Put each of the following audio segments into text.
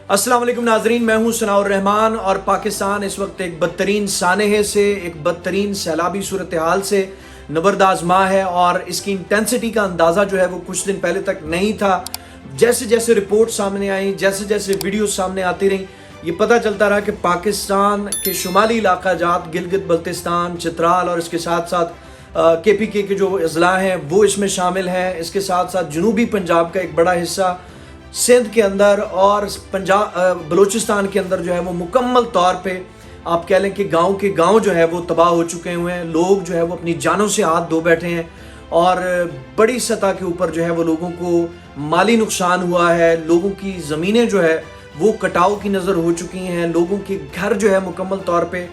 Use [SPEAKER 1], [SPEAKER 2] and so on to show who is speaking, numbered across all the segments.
[SPEAKER 1] अस्सलाम वालेकुम नाजरीन, मैं हूं सनाउर रहमान और पाकिस्तान इस वक्त एक बदतरीन सानहे से, एक बदतरीन सैलाबी सूरत हाल से नबरदाजमा है और इसकी इंटेंसिटी का अंदाज़ा जो है वो कुछ दिन पहले तक नहीं था। जैसे जैसे रिपोर्ट सामने आई, जैसे जैसे वीडियो सामने आती रही, ये पता चलता रहा कि पाकिस्तान के शुमाली इलाका जात गिलगित बल्तिस्तान, चित्राल और इसके साथ साथ KPK के जो अजला हैं वो इसमें शामिल हैं। इसके साथ साथ जनूबी पंजाब का एक बड़ा हिस्सा, सिंध के अंदर और पंजाब बलूचिस्तान के अंदर जो है वो मुकम्मल तौर पे आप कह लें कि गांव के गांव जो है वो तबाह हो चुके हुए हैं। लोग जो है वो अपनी जानों से हाथ धो बैठे हैं और बड़ी सतह के ऊपर जो है वो लोगों को माली नुकसान हुआ है। लोगों की ज़मीनें जो है वो कटाव की नज़र हो चुकी हैं। लोगों के घर जो है मुकम्मल तौर पे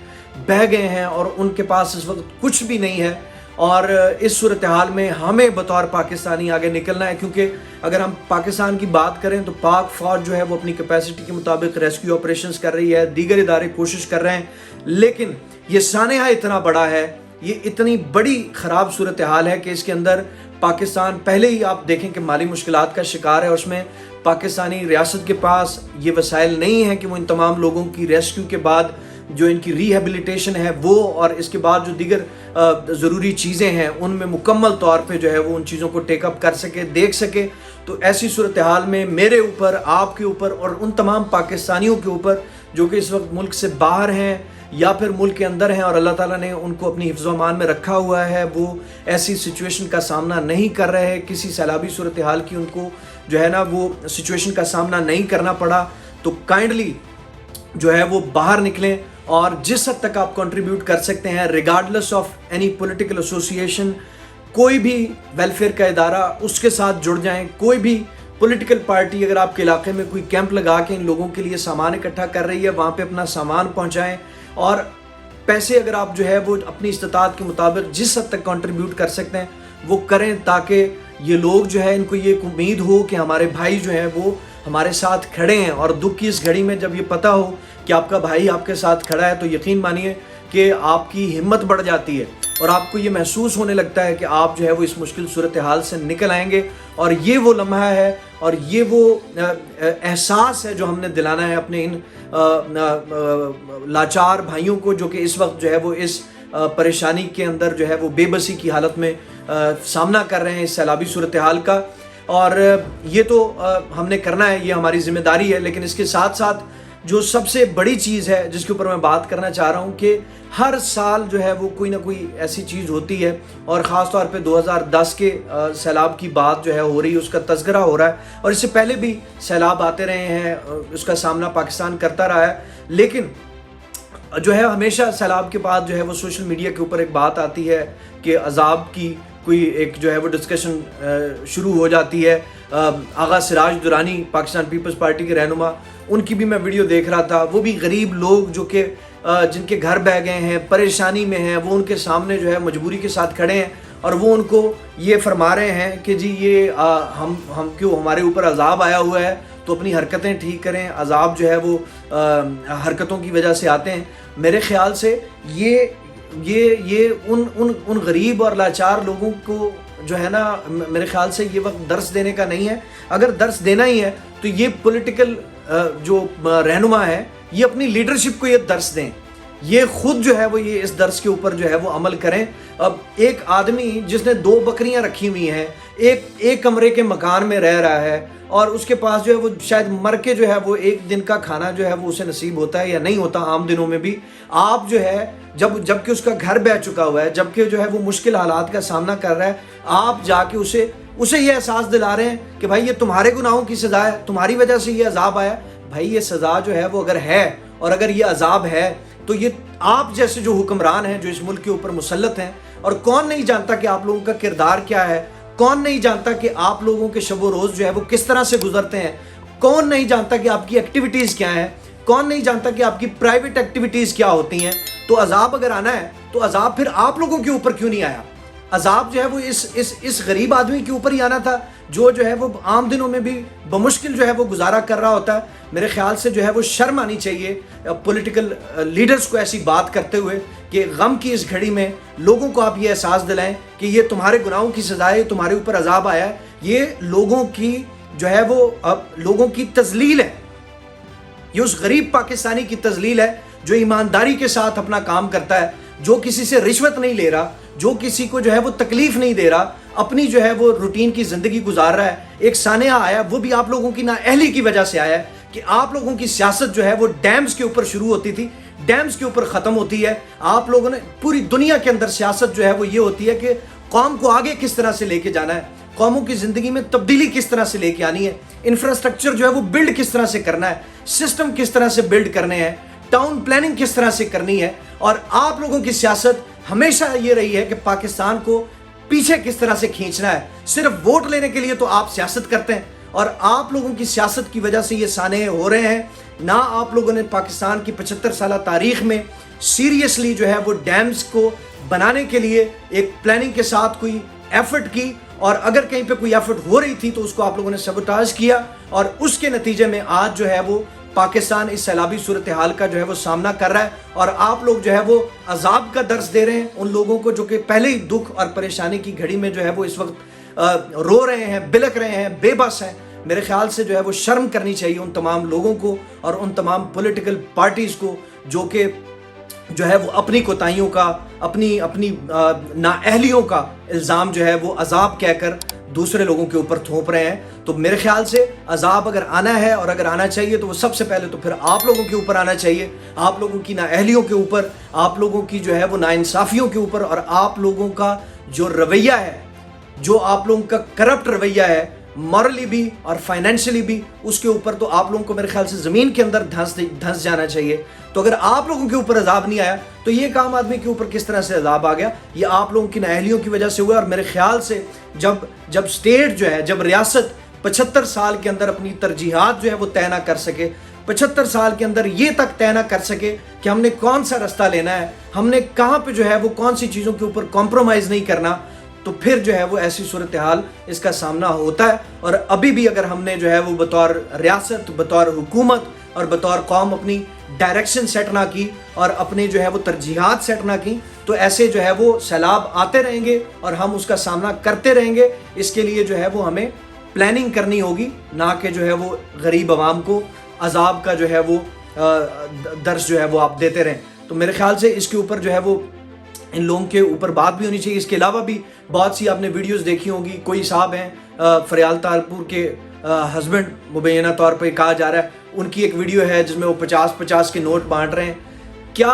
[SPEAKER 1] बह गए हैं और उनके पास इस वक्त कुछ भी नहीं है। और इस सूरत हाल में हमें बतौर पाकिस्तानी आगे निकलना है, क्योंकि अगर हम पाकिस्तान की बात करें तो पाक फ़ौज जो है वो अपनी कैपेसिटी के मुताबिक रेस्क्यू ऑपरेशंस कर रही है, दीगर इदारे कोशिश कर रहे हैं, लेकिन ये सानहा इतना बड़ा है, ये इतनी बड़ी ख़राब सूरत हाल है कि इसके अंदर पाकिस्तान पहले ही आप देखें कि माली मुश्किलात का शिकार है। उसमें पाकिस्तानी रियासत के पास ये वसाइल नहीं है कि वो इन तमाम लोगों की रेस्क्यू के बाद जो इनकी रिहेबिलिटेशन है वो और इसके बाद जो दीगर ज़रूरी चीज़ें हैं उनमें मुकम्मल तौर पे जो है वो उन चीज़ों को टेकअप कर सके, देख सके। तो ऐसी सूरत हाल में मेरे ऊपर, आपके ऊपर और उन तमाम पाकिस्तानियों के ऊपर जो कि इस वक्त मुल्क से बाहर हैं या फिर मुल्क के अंदर हैं और अल्लाह ताला ने उनको अपनी हिफ्ज़ व अमान में रखा हुआ है, वो ऐसी सिचुएशन का सामना नहीं कर रहे हैं, किसी सैलाबी सूरत हाल की उनको जो है ना वो सिचुएशन का सामना नहीं करना पड़ा, तो काइंडली जो है वो बाहर निकलें और जिस हद तक आप कंट्रीब्यूट कर सकते हैं, regardless of any political association, कोई भी वेलफेयर का इदारा उसके साथ जुड़ जाएं। कोई भी पॉलिटिकल पार्टी अगर आपके इलाके में कोई कैंप लगा के इन लोगों के लिए सामान इकट्ठा कर रही है, वहाँ पे अपना सामान पहुँचाएँ और पैसे अगर आप जो है वो अपनी इस्तात के मुताबिक जिस हद तक कंट्रीब्यूट कर सकते हैं वो करें, ताकि ये लोग जो है इनको ये उम्मीद हो कि हमारे भाई जो हैं वो हमारे साथ खड़े हैं। और दुख की इस घड़ी में जब ये पता हो कि आपका भाई आपके साथ खड़ा है तो यकीन मानिए कि आपकी हिम्मत बढ़ जाती है और आपको ये महसूस होने लगता है कि आप जो है वो इस मुश्किल सूरत हाल से निकल आएंगे। और ये वो लम्हा है और ये वो एहसास है जो हमने दिलाना है अपने इन लाचार भाइयों को जो कि इस वक्त जो है वो इस परेशानी के अंदर जो है वो बेबसी की हालत में सामना कर रहे हैं इस सैलाबी सूरत हाल का। और ये तो हमने करना है, ये हमारी जिम्मेदारी है। लेकिन इसके साथ साथ जो सबसे बड़ी चीज़ है जिसके ऊपर मैं बात करना चाह रहा हूँ कि हर साल जो है वो कोई ना कोई ऐसी चीज़ होती है और ख़ास तौर पे 2010 के सैलाब की बात जो है हो रही है, उसका तज़किरा हो रहा है। और इससे पहले भी सैलाब आते रहे हैं, उसका सामना पाकिस्तान करता रहा है, लेकिन जो है हमेशा सैलाब के बाद जो है वो सोशल मीडिया के ऊपर एक बात आती है कि अजाब की कोई एक जो है वो डिस्कशन शुरू हो जाती है। आगा सिराज दुरानी पाकिस्तान पीपल्स पार्टी के रहनुमा, उनकी भी मैं वीडियो देख रहा था। वो भी गरीब लोग जो कि जिनके घर बह गए हैं, परेशानी में हैं, वो उनके सामने जो है मजबूरी के साथ खड़े हैं और वो उनको ये फरमा रहे हैं कि जी ये हम क्यों, हमारे ऊपर अजाब आया हुआ है तो अपनी हरकतें ठीक करें। अजाब जो है वो हरकतों की वजह से आते हैं। मेरे ख्याल से ये उन गरीब और लाचार लोगों को जो है ना, मेरे ख्याल से ये वक्त दर्स देने का नहीं है। अगर दर्स देना ही है तो ये पॉलिटिकल जो रहनुमा है ये अपनी लीडरशिप को ये दर्स दें, ये खुद जो है वो ये इस दर्स के ऊपर जो है वो अमल करें। अब एक आदमी जिसने 2 बकरियां रखी हुई हैं, एक कमरे के मकान में रह रहा है और उसके पास जो है वो शायद मर के जो है वो एक दिन का खाना जो है वो उसे नसीब होता है या नहीं होता आम दिनों में भी। आप जो है जबकि उसका घर बह चुका हुआ है, जबकि जो है वो मुश्किल हालात का सामना कर रहा है, आप जाके उसे ये एहसास दिला रहे हैं कि भाई ये तुम्हारे गुनाहों की सज़ा है, तुम्हारी वजह से ये अजाब आया। भाई ये सज़ा जो है वो अगर है और अगर ये अजाब है तो ये आप जैसे जो हुक्मरान हैं जो इस मुल्क के ऊपर मुसल्लत हैं, और कौन नहीं जानता कि आप लोगों का किरदार क्या है, कौन नहीं जानता कि आप लोगों के शब व रोज़ जो है वो किस तरह से गुजरते हैं, कौन नहीं जानता कि आपकी एक्टिविटीज़ क्या हैं, कौन नहीं जानता कि आपकी प्राइवेट एक्टिविटीज़ क्या होती हैं। तो अजाब अगर आना है तो अजाब फिर आप लोगों के ऊपर क्यों नहीं आया? अजाब जो है वो इस गरीब आदमी के ऊपर ही आना था जो है वो आम दिनों में भी बमुश्किल जो है वो गुजारा कर रहा होता है। मेरे ख्याल से जो है वो शर्म आनी चाहिए पॉलिटिकल लीडर्स को ऐसी बात करते हुए कि गम की इस घड़ी में लोगों को आप ये एहसास दिलाएं कि ये तुम्हारे गुनाहों की सज़ा है, तुम्हारे ऊपर अजाब आया है। ये लोगों की जो है वो अब लोगों की तजलील है, یہ اس غریب پاکستانی کی تذلیل ہے جو ایمانداری کے ساتھ اپنا کام کرتا ہے، جو کسی سے رشوت نہیں لے رہا، جو کسی کو جو ہے وہ تکلیف نہیں دے رہا، اپنی جو ہے وہ روٹین کی زندگی گزار رہا ہے۔ ایک سانحہ آیا، وہ بھی آپ لوگوں کی نااہلی کی وجہ سے آیا ہے کہ آپ لوگوں کی سیاست جو ہے وہ ڈیمز کے اوپر شروع ہوتی تھی، ڈیمز کے اوپر ختم ہوتی ہے۔ آپ لوگوں نے پوری دنیا کے اندر سیاست جو ہے وہ یہ ہوتی ہے کہ قوم کو آگے کس طرح سے لے کے جانا ہے، قوموں کی زندگی میں تبدیلی کس طرح سے لے کے آنی ہے، انفراسٹرکچر جو ہے وہ بلڈ کس طرح سے کرنا ہے، سسٹم کس طرح سے بلڈ کرنے ہیں، ٹاؤن پلاننگ کس طرح سے کرنی ہے۔ اور آپ لوگوں کی سیاست ہمیشہ یہ رہی ہے کہ پاکستان کو پیچھے کس طرح سے کھینچنا ہے۔ صرف ووٹ لینے کے لیے تو آپ سیاست کرتے ہیں، اور آپ لوگوں کی سیاست کی وجہ سے یہ سانحے ہو رہے ہیں۔ نہ آپ لوگوں نے پاکستان کی 75 سالہ تاریخ میں سیریسلی جو ہے وہ ڈیمز کو بنانے کے لیے ایک پلاننگ کے ساتھ کوئی ایفرٹ کی، اور اگر کہیں پہ کوئی ایفرٹ ہو رہی تھی تو اس کو آپ لوگوں نے سبوٹاج کیا، اور اس کے نتیجے میں آج جو ہے وہ پاکستان اس سیلابی صورتحال کا جو ہے وہ سامنا کر رہا ہے، اور آپ لوگ جو ہے وہ عذاب کا درس دے رہے ہیں ان لوگوں کو جو کہ پہلے ہی دکھ اور پریشانی کی گھڑی میں جو ہے وہ اس وقت رو رہے ہیں، بلک رہے ہیں، بے بس ہیں۔ میرے خیال سے جو ہے وہ شرم کرنی چاہیے ان تمام لوگوں کو اور ان تمام پولیٹیکل پارٹیز کو جو کہ جو ہے وہ اپنی کوتاہیوں کا، اپنی نااہلیوں کا الزام جو ہے وہ عذاب کہہ کر دوسرے لوگوں کے اوپر تھوپ رہے ہیں۔ تو میرے خیال سے عذاب اگر آنا ہے اور اگر آنا چاہیے تو وہ سب سے پہلے تو پھر آپ لوگوں کے اوپر آنا چاہیے، آپ لوگوں کی نااہلیوں کے اوپر، آپ لوگوں کی جو ہے وہ ناانصافیوں کے اوپر، اور آپ لوگوں کا جو رویہ ہے، جو آپ لوگوں کا کرپٹ رویہ ہے، مورلی بھی اور فائنینشلی بھی، اس کے اوپر تو آپ لوگوں کو میرے خیال سے زمین کے اندر دھنس جانا چاہیے۔ تو اگر آپ لوگوں کے اوپر عذاب نہیں آیا تو یہ ایک عام آدمی کے اوپر کس طرح سے عذاب آ گیا؟ یہ آپ لوگوں کی نااہلیوں کی وجہ سے ہوا۔ اور میرے خیال سے جب اسٹیٹ جو ہے، جب ریاست 75 سال کے اندر اپنی ترجیحات جو ہے وہ طے نہ کر سکے، 75 سال کے اندر یہ تک طے نہ کر سکے کہ ہم نے کون سا رستہ لینا ہے، ہم نے کہاں پہ جو ہے وہ کون سی چیزوں کے اوپر کمپرومائز نہیں کرنا، تو پھر جو ہے وہ ایسی صورتحال اس کا سامنا ہوتا ہے۔ اور ابھی بھی اگر ہم نے جو ہے وہ بطور ریاست، بطور حکومت اور بطور قوم اپنی ڈائریکشن سیٹ نہ کی اور اپنے جو ہے وہ ترجیحات سیٹ نہ کی، تو ایسے جو ہے وہ سیلاب آتے رہیں گے اور ہم اس کا سامنا کرتے رہیں گے۔ اس کے لیے جو ہے وہ ہمیں پلاننگ کرنی ہوگی، نہ کہ جو ہے وہ غریب عوام کو عذاب کا جو ہے وہ درس جو ہے وہ آپ دیتے رہیں۔ تو میرے خیال سے اس کے اوپر جو ہے وہ ان لوگوں کے اوپر بات بھی ہونی چاہیے۔ اس کے علاوہ بھی بہت سی آپ نے ویڈیوز دیکھی ہوں گی، کوئی صاحب ہیں فریال تالپور کے ہسبینڈ، مبینہ طور پہ کہا جا رہا ہے، ان کی ایک ویڈیو ہے جس میں وہ 50 کے نوٹ بانٹ رہے ہیں۔ کیا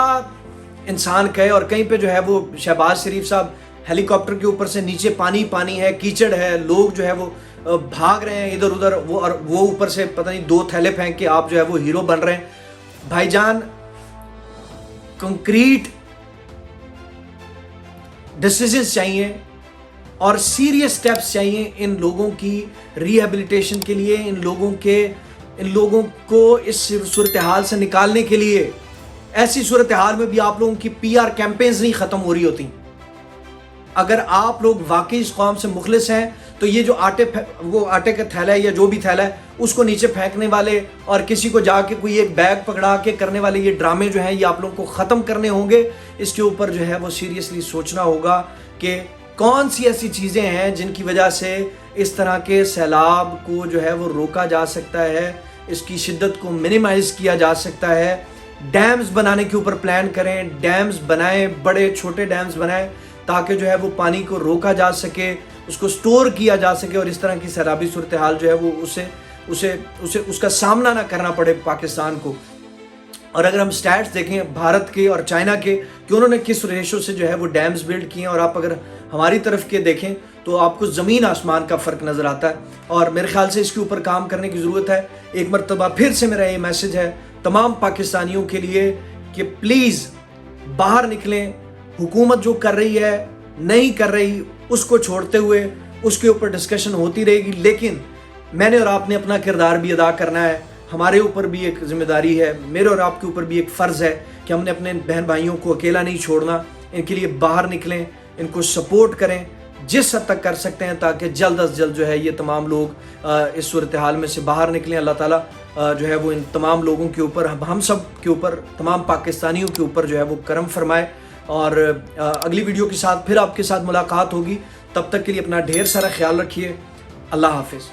[SPEAKER 1] انسان کہے، اور کہیں پہ جو ہے وہ شہباز شریف صاحب ہیلی کاپٹر کے اوپر سے نیچے پانی ہے، کیچڑ ہے، لوگ جو ہے وہ بھاگ رہے ہیں ادھر ادھر، وہ اوپر سے پتہ نہیں 2 تھیلے پھینک کے آپ جو ہے وہ ہیرو بن رہے ہیں۔ بھائی جان، کنکریٹ ڈیسیژنز چاہیے اور سیریس سٹیپس چاہیے ان لوگوں کی ریہیبلیٹیشن کے لیے، ان لوگوں کو اس صورتحال سے نکالنے کے لیے۔ ایسی صورتحال میں بھی آپ لوگوں کی PR کیمپینز نہیں ختم ہو رہی ہوتی۔ اگر آپ لوگ واقعی اس قوم سے مخلص ہیں تو یہ جو آٹے کا تھیلا ہے یا جو بھی تھیلا ہے اس کو نیچے پھینکنے والے اور کسی کو جا کے کوئی ایک بیگ پکڑا کے کرنے والے یہ ڈرامے جو ہیں یہ آپ لوگوں کو ختم کرنے ہوں گے۔ اس کے اوپر جو ہے وہ سیریسلی سوچنا ہوگا کہ کون سی ایسی چیزیں ہیں جن کی وجہ سے اس طرح کے سیلاب کو جو ہے وہ روکا جا سکتا ہے، اس کی شدت کو منیمائز کیا جا سکتا ہے۔ ڈیمز بنانے کے اوپر پلان کریں، ڈیمز بنائیں، بڑے چھوٹے ڈیمز بنائیں تاکہ جو ہے وہ پانی کو روکا جا سکے، اس کو سٹور کیا جا سکے اور اس طرح کی سیلابی صورتحال جو ہے وہ اس کا سامنا نہ کرنا پڑے پاکستان کو۔ اور اگر ہم سٹیٹس دیکھیں بھارت کے اور چائنا کے کہ انہوں نے کس ریشو سے جو ہے وہ ڈیمز بلڈ کیے ہیں، اور آپ اگر ہماری طرف کے دیکھیں تو آپ کو زمین آسمان کا فرق نظر آتا ہے۔ اور میرے خیال سے اس کے اوپر کام کرنے کی ضرورت ہے۔ ایک مرتبہ پھر سے میرا یہ میسج ہے تمام پاکستانیوں کے لیے کہ پلیز باہر نکلیں۔ حکومت جو کر رہی ہے، نہیں کر رہی، اس کو چھوڑتے ہوئے اس کے اوپر ڈسکشن ہوتی رہے گی، لیکن میں نے اور آپ نے اپنا کردار بھی ادا کرنا ہے۔ ہمارے اوپر بھی ایک ذمہ داری ہے، میرے اور آپ کے اوپر بھی ایک فرض ہے کہ ہم نے اپنے بہن بھائیوں کو اکیلا نہیں چھوڑنا۔ ان کے لیے باہر نکلیں، ان کو سپورٹ کریں جس حد تک کر سکتے ہیں تاکہ جلد از جلد جو ہے یہ تمام لوگ اس صورتحال میں سے باہر نکلیں۔ اللہ تعالیٰ جو ہے وہ ان تمام لوگوں کے اوپر، ہم سب کے اوپر، تمام پاکستانیوں کے اوپر جو ہے وہ کرم فرمائے۔ اور اگلی ویڈیو کے ساتھ پھر آپ کے ساتھ ملاقات ہوگی، تب تک کے لیے اپنا ڈھیر سارا خیال رکھیے۔ اللہ حافظ۔